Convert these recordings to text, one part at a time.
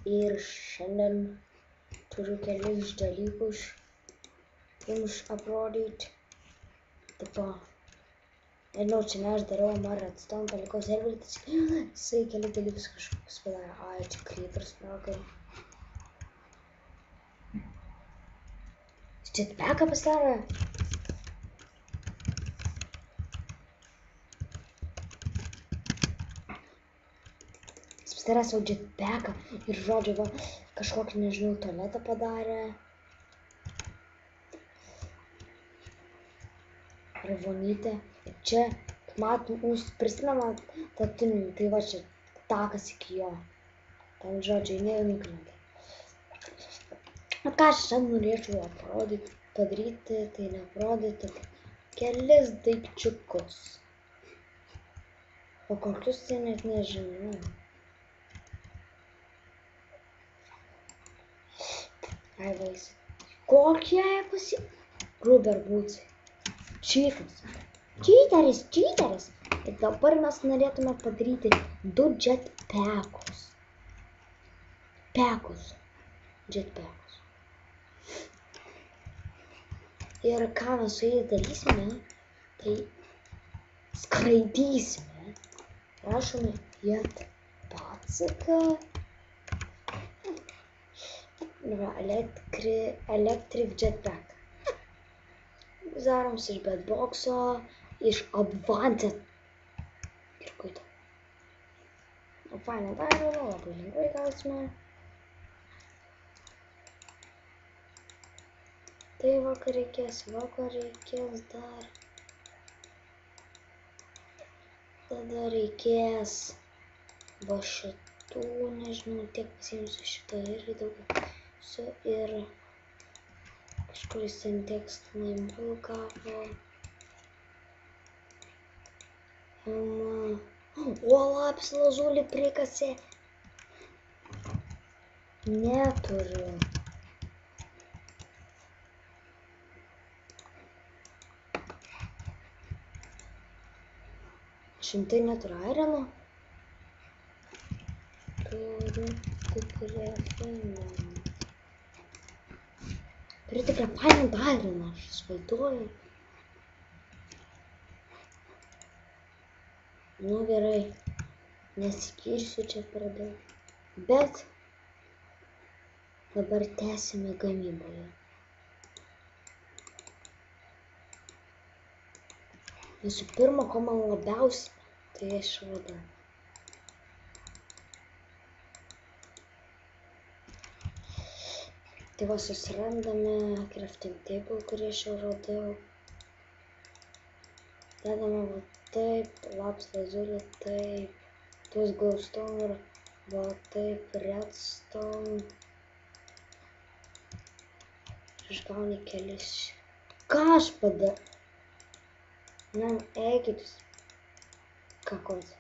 Ir šiandien turiu kelis dalykus jums aprodyti. Tipo, nežinau, čia ne aš dariau, man redstone palikau serverį, jisai keli dalykus kažkokius padarė. Ai, čia creepers spraukia. Jetpacką pasidarė. Jis pasidarė savo jetpacką ir žodžiu, va, kažkokį, nežinau, tualetą padarė. Ar vonytę. Ir čia, matom, jūs prisimenat tą tunelį, tai va čia takas iki jo. Ten, žodžiu, nenukrenta. Ką aš šiandien norėčiau aprodyti, padaryti, tai neaprodyti kelis daikčiukus. O kokius tai net nežinau. Ai vaisi. Kokie pasi... Gruber būtsai. Cheateris. Ir dabar mes norėtume padaryti 2 jetpackus. Jetpackus. Ir ką mes su jais darysime, tai skraidysime. Rašome jetpacką. Electric jetpack. Darom iš bedboxo, iš advanced. Ir kuito. Fainai darome, labai lengvai gausime. Tai va, ką reikės dar. Tada reikės va šitų, nežinau, tiek pasiimsiu šitą irgi daugiau. Ir kažkuris ten tekstinai bulgavo. O, lapis lazulį prikasė. Neturiu. Šimtai neturiu airono. Turiu tik refinę. Turiu tik refined aironą, aš įsivaizduoju. Nu gerai, nesikirsiu čia per daug. Bet dabar tęsime gamyboje. Visų pirma, ko man labiausiai, tai aš radau. Tai va, susirandame crafting table, kurį aš jau radau. Dedame va taip, lapis lazulį taip, tuos glowstone ir va taip, redstone. Išgauni kelis. Ką aš padariau? Na, eikit jūs. Kakos.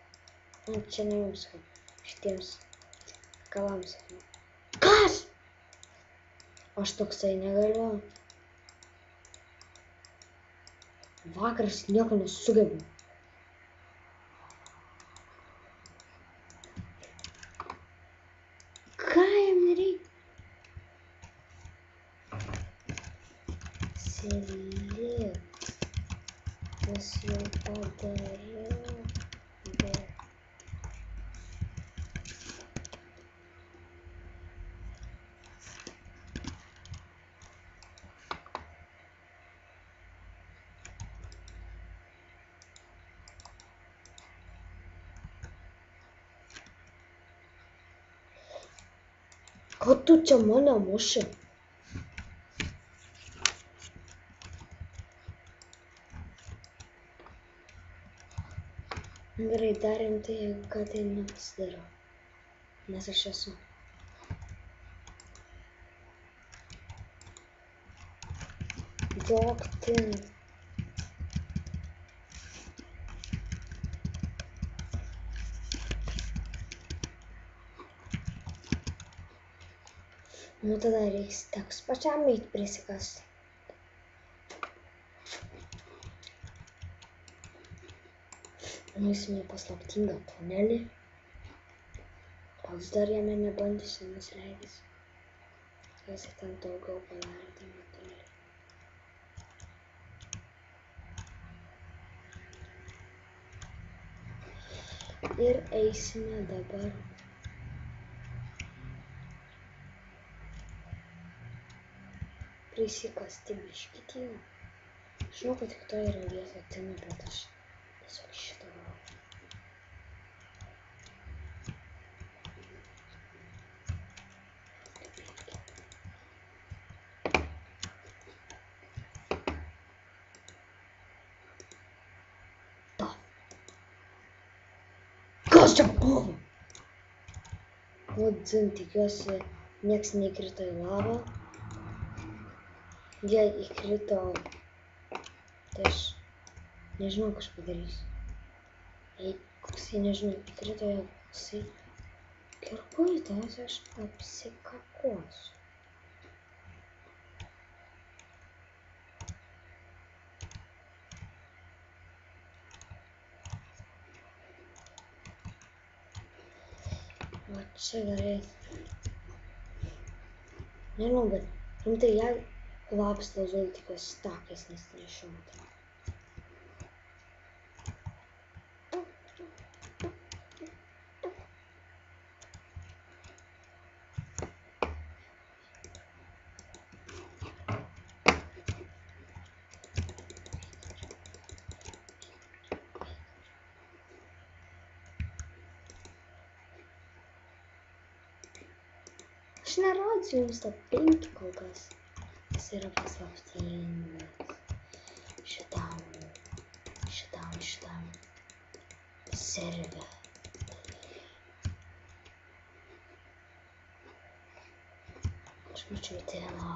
Na, čia ne jums, šitiems kalams. Kas? Aš toksai negaliu. Vakaras nieko nesugebu. Ką jam nereikia? Select. Aš jau padariau, bet... Ko tu čia mane muši? Gerai, darėm tai, kad tai nepasidaro, nes aš esu. Doktin. Nu tada teks pačiam eit prisikasti. Nueisime į paslaptingą tunelį. Gal dar jame nebandysiu nusileidęs. Tikiuosi ten daugiau padaryti netoli. Ir eisime dabar prisikasti biškį tyną. Žinau, kad tik to yra vieta tina, bet aš tiesiog šitą varau. Kas čia buvo? O, dzin, tikiuosi, nieks neįkrito į lavą. Jei įkrito, tai aš nežinau, ką aš padarysiu. Jei koksai, nežinau, įkrito, jei koksai kirpultas, aš apsikakosiu. O čia gerai. Nežinau, bet rimtai, jei lapsta žodžiu tikiuosi takais, nes nešiuotai. Aš nerodysiu jums to 5 kol kas. Jis yra paslaptingas. Šitam serve. Aš mačiau tėlą.